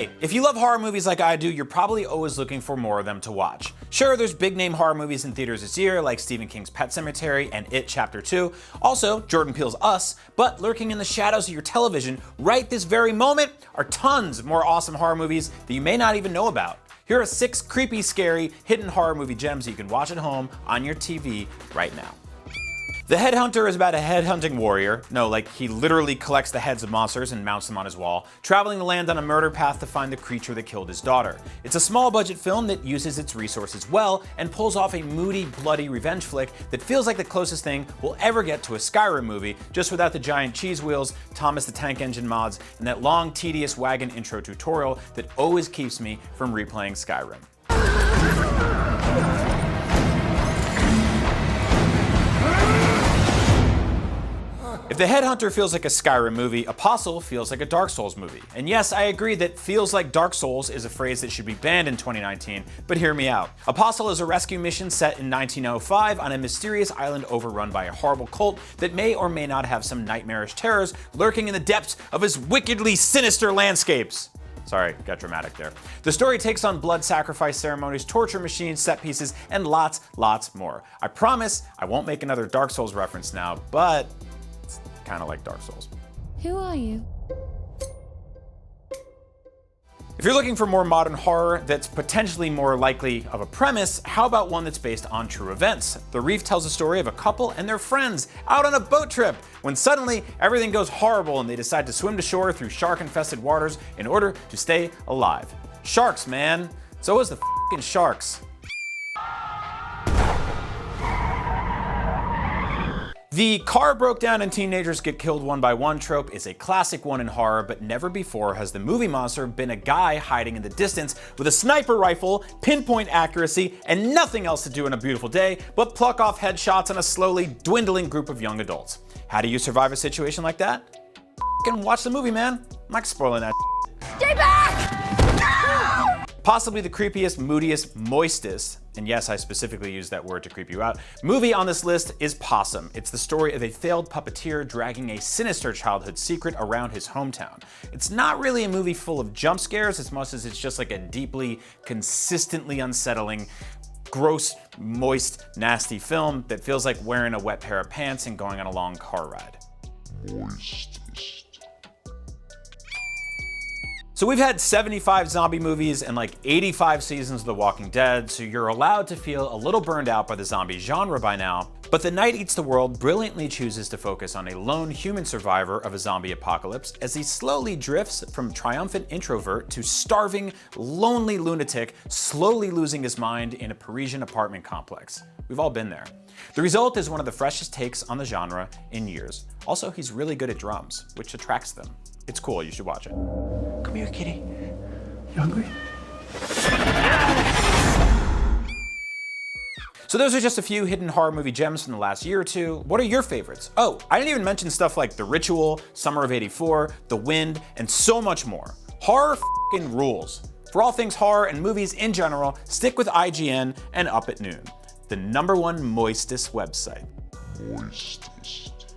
Hey, if you love horror movies like I do, you're probably always looking for more of them to watch. Sure, there's big name horror movies in theaters this year, like Stephen King's Pet Sematary and It Chapter 2, also Jordan Peele's Us, but lurking in the shadows of your television right this very moment are tons of more awesome horror movies that you may not even know about. Here are 6 creepy, scary, hidden horror movie gems that you can watch at home on your TV right now. The Headhunter is about a headhunting warrior, no, like he literally collects the heads of monsters and mounts them on his wall, traveling the land on a murder path to find the creature that killed his daughter. It's a small budget film that uses its resources well and pulls off a moody, bloody revenge flick that feels like the closest thing we'll ever get to a Skyrim movie, just without the giant cheese wheels, Thomas the Tank Engine mods, and that long, tedious wagon intro tutorial that always keeps me from replaying Skyrim. If The Headhunter feels like a Skyrim movie, Apostle feels like a Dark Souls movie. And yes, I agree that feels like Dark Souls is a phrase that should be banned in 2019, but hear me out. Apostle is a rescue mission set in 1905 on a mysterious island overrun by a horrible cult that may or may not have some nightmarish terrors lurking in the depths of its wickedly sinister landscapes. Sorry, got dramatic there. The story takes on blood sacrifice ceremonies, torture machines, set pieces, and lots more. I promise I won't make another Dark Souls reference now, but kind of like Dark Souls. Who are you? If you're looking for more modern horror that's potentially more likely of a premise, how about one that's based on true events? The Reef tells the story of a couple and their friends out on a boat trip when suddenly everything goes horrible and they decide to swim to shore through shark-infested waters in order to stay alive. Sharks, man. It's always the f***ing sharks. The car broke down and teenagers get killed one by one trope is a classic one in horror, but never before has the movie monster been a guy hiding in the distance with a sniper rifle, pinpoint accuracy, and nothing else to do on a beautiful day but pluck off headshots on a slowly dwindling group of young adults. How do you survive a situation like that? F***ing watch the movie, man. I'm not spoiling that. Stay back! Possibly the creepiest, moodiest, moistest, and yes, I specifically use that word to creep you out, movie on this list is Possum. It's the story of a failed puppeteer dragging a sinister childhood secret around his hometown. It's not really a movie full of jump scares as much as it's just like a deeply, consistently unsettling, gross, moist, nasty film that feels like wearing a wet pair of pants and going on a long car ride. Moistest. So we've had 75 zombie movies and like 85 seasons of The Walking Dead, so you're allowed to feel a little burned out by the zombie genre by now. But The Night Eats the World brilliantly chooses to focus on a lone human survivor of a zombie apocalypse as he slowly drifts from triumphant introvert to starving, lonely lunatic, slowly losing his mind in a Parisian apartment complex. We've all been there. The result is one of the freshest takes on the genre in years. Also, he's really good at drums, which attracts them. It's cool, you should watch it. Come here, kitty. You hungry? So those are just a few hidden horror movie gems from the last year or two. What are your favorites? Oh, I didn't even mention stuff like The Ritual, Summer of '84, The Wind, and so much more. Horror f***ing rules. For all things horror and movies in general, stick with IGN and Up at Noon, the #1 moistest website. Moistest.